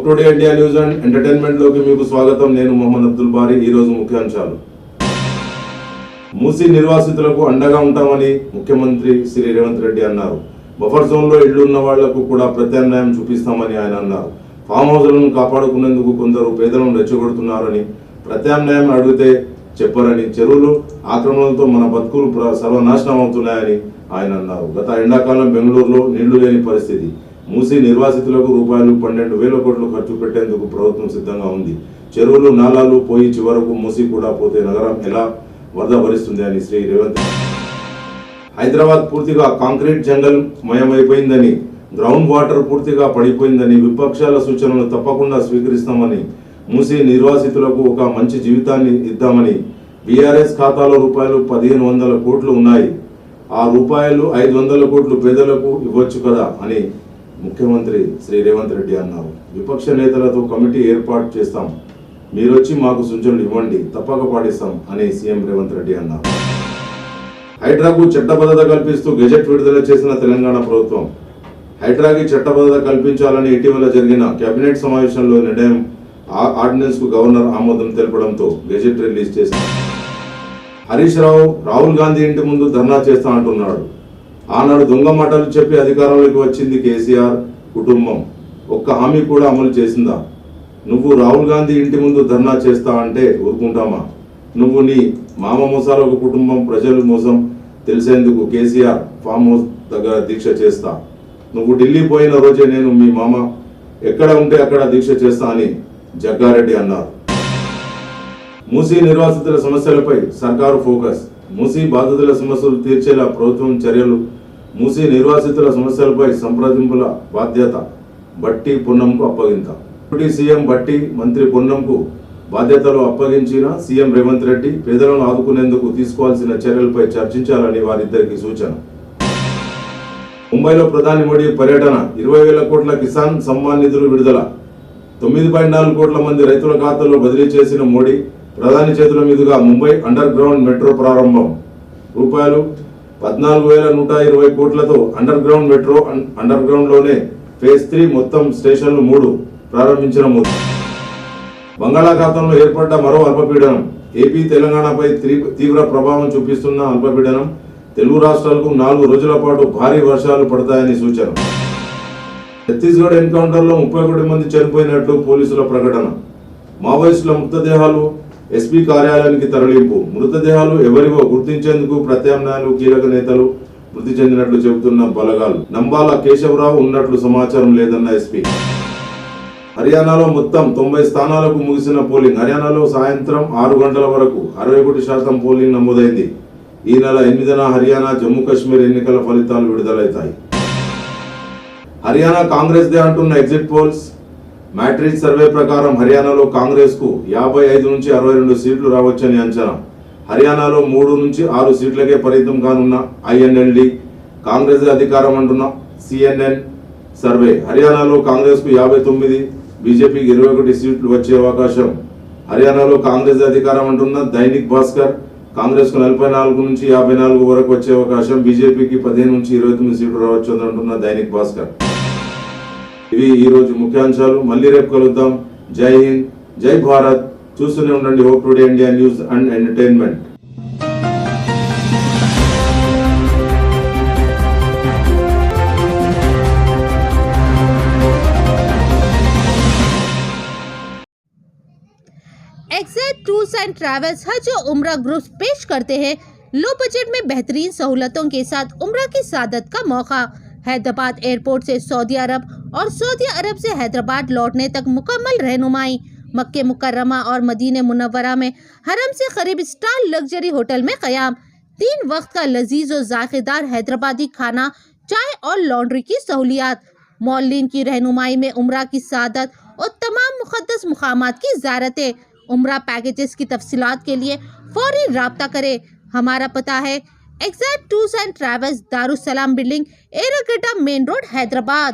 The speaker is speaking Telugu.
Today India news and entertainment లోకి మీకు స్వాగతం. నేను మొహమ్మద్ అబ్దుల్ బారీ. ఈ రోజు ముఖ్యాంశాలు. మూసీ నిర్వాసితులకు అండగా ఉంటామని ముఖ్యమంత్రి శ్రీ రేవంత్ రెడ్డి అన్నారు. బఫర్ జోన్ లో ఇళ్లు ఉన్న వాళ్లకు కూడా ప్రత్యామ్నాయం చూపిస్తామని ఆయన అన్నారు. ఫామ్ హౌస్లను కాపాడుకునేందుకు కొందరు పేదలను రెచ్చగొడుతున్నారని, ప్రత్యామ్నాయం అడిగితే చెప్పరని, చెరువులు ఆక్రమణలతో మన బతుకులు సర్వనాశనం అవుతున్నాయని ఆయన అన్నారు. గత ఎండాకాలం బెంగళూరులో నీళ్లు లేని పరిస్థితి. మూసీ నిర్వాసితులకు రూపాయలు 12,000 కోట్లు ఖర్చు పెట్టేందుకు ప్రభుత్వం సిద్ధంగా ఉంది. చెరువులు నాలాలు పోయి చివరకు మూసీ కూడా పోతే నగరం ఎలా వరద భరిస్తుంది అని శ్రీ రేవంత్. హైదరాబాద్ పూర్తిగా కాంక్రీట్ జంగల్ మయమైపోయిందని, గ్రౌండ్ వాటర్ పూర్తిగా పడిపోయిందని, విపక్షాల సూచనలు తప్పకుండా స్వీకరిస్తామని, మూసీ నిర్వాసితులకు ఒక మంచి జీవితాన్ని ఇద్దామని, బీఆర్ఎస్ ఖాతాలో రూపాయలు 1,500 కోట్లు ఉన్నాయి, ఆ రూపాయలు 500 కోట్లు పేదలకు ఇవ్వచ్చు కదా అని ముఖ్యమంత్రి శ్రీ రేవంత్ రెడ్డి అన్నారు. విపక్ష నేతలతో కమిటీ ఏర్పాటు చేస్తాం, మీరొచ్చి మాకు సూచనలు ఇవ్వండి, తప్పక పాటిస్తాం అని సీఎం రేవంత్ రెడ్డి అన్నారు. హైడ్రాకు చట్టబద్ధత కల్పిస్తూ గెజెట్ విడుదల చేసిన తెలంగాణ ప్రభుత్వం. హైడ్రాకి చట్టబద్ధత కల్పించాలని ఇటీవల జరిగిన కేబినెట్ సమావేశంలో నిర్ణయం ఆర్డినెన్స్ కు గవర్నర్ ఆమోదం తెలపడంతో గెజెట్ రిలీజ్ చేశారు. హరీష్ రావు రాహుల్ గాంధీ ఇంటి ముందు ధర్నా చేస్తా అంటున్నాడు. ఆనాడు దొంగ మాటలు చెప్పి అధికారంలోకి వచ్చింది కేసీఆర్ కుటుంబం. ఒక్క హామీ కూడా అమలు చేసిందా? నువ్వు రాహుల్ గాంధీ ఇంటి ముందు ధర్నా చేస్తా అంటే ఊరుకుంటామా? నువ్వు నీ మామ మోసాలకు కుటుంబం ప్రజలు మోసం తెలిసేందుకు కేసీఆర్ ఫామ్ హౌస్ దగ్గర దీక్ష చేస్తా. నువ్వు ఢిల్లీ పోయిన రోజే నేను మీ మామ ఎక్కడ ఉంటే అక్కడ దీక్ష చేస్తా అని జగ్గారెడ్డి అన్నారు. మూసీ నిర్వాసితుల సమస్యలపై సర్కారు ఫోకస్. మూసీ బాధితుల సమస్యలు తీర్చేలా ప్రభుత్వం చర్యలు. మూసీ నిర్వాసితుల సమస్యలపై సంప్రదింపుల బాధ్యత బట్టి పొన్నంకు అప్పగింత. డిప్యూటీ సీఎం బట్టి మంత్రి పొన్నంకు బాధ్యతలు అప్పగించిన సీఎం రేవంత్ రెడ్డి పేదలను ఆదుకునేందుకు తీసుకోవాల్సిన చర్యలపై చర్చించాలని వారిద్దరికి సూచన. ముంబైలో ప్రధాని మోడీ పర్యటన. 20,000 కోట్ల కిసాన్ సమ్మాన్ నిధులు విడుదల. 9.4 కోట్ల మంది రైతుల ఖాతాలో బదిలీ చేసిన మోడీ ప్రధాని చేతుల మీదుగా ముంబై అండర్ గ్రౌండ్ మెట్రో ప్రారంభం. రూపాయలు 14,120 కోట్లతో under ground metro. Under ground లోనే ఫేజ్ 3 మొత్తం స్టేషన్లు 3 ప్రారంభించిన మోదీ. బంగాళాఖాతంలో ఏర్పడ్డ మరో అల్పపీడనం. ఏపీ తెలంగాణపై తీవ్ర ప్రభావం చూపిస్తున్న అల్పపీడనం తెలుగు రాష్ట్రాలకు 4 రోజుల పాటు భారీ వర్షాలు పడతాయని సూచన. ఛత్తీస్గఢ్ ఎన్కౌంటర్లో 31 మంది చనిపోయినట్లు పోలీసుల ప్రకటన. మావోయిస్టుల మృతదేహాలు ఎస్పీ కార్యాలయానికి తరలింపు. మృతదేహాలు ఎవరివో గుర్తించేందుకు ప్రత్యామ్నాయాలు. కీలక నేతలు మృతి చెందినట్లు చెబుతున్న బలగాలు. నంబాల కేశవరావు ఉన్నట్లు సమాచారం లేదన్న ఎస్పీ. హర్యానాలో మొత్తం 90 స్థానాలకు ముగిసిన పోలింగ్. హర్యానాలో సాయంత్రం 6 గంటల వరకు 61% పోలింగ్ నమోదైంది. ఈ నెల 8న హర్యానా జమ్మూ కాశ్మీర్ ఎన్నికల ఫలితాలు విడుదలవుతాయి. హర్యానా కాంగ్రెస్ దే అంటున్న ఎగ్జిట్ పోల్స్. మ్యాట్రిక్స్ సర్వే ప్రకారం హర్యానాలో కాంగ్రెస్ కు 55 నుంచి 62 సీట్లు రావచ్చని అంచనా. హర్యానాలో 3 నుంచి 6 సీట్లకే పరిమితం కానున్న ఐఎన్ఎల్డి కాంగ్రెస్ అధికారం అంటున్న సిఎన్ఎన్ సర్వే. హర్యానాలో కాంగ్రెస్ కు 59, బీజేపీకి 21 సీట్లు వచ్చే అవకాశం. హర్యానాలో కాంగ్రెస్ అధికారం అంటున్న దైనిక్ భాస్కర్. కాంగ్రెస్ కు 44 నుంచి 54 వరకు వచ్చే అవకాశం. బీజేపీకి 15 నుంచి 29 సీట్లు రావచ్చు అంటున్న దైనిక్ భాస్కర్. ఇవి ఈ రోజు ముఖ్యాంశాలు. మళ్ళీ రేపు కలుద్దాం. జై హింద్, జై భారత్. చూస్తూనే ఉండండి hope today India news and entertainment. Exact tours and travels हज और उम्रा ग्रुप्स पेश करते हैं लो बजट में बेहतरीन सहूलतों के साथ उम्रा की सादत का मौका। हैदराबाद एयरपोर्ट से सऊदी अरब और सऊदी अरब से हैदराबाद लौटने तक मुकम्मल रहनुमाई। मक्के मुकर्रमा और मदीने मुनव्वरा में हरम से करीब स्टार लग्जरी होटल में क़याम। 3 वक्त का लजीज और जायकेदार हैदराबादी खाना, चाय और लॉन्ड्री की सहूलियात। मौलिन की रहनुमाई में उम्रा की सादत और तमाम मुक़द्दस मुकामात की ज़ियारतें। उम्रा पैकेजेस की तफसीलात के लिए फौरी राब्ता करें। हमारा पता है exact tours and travels, Darussalam building, Erragadda main road, Hyderabad.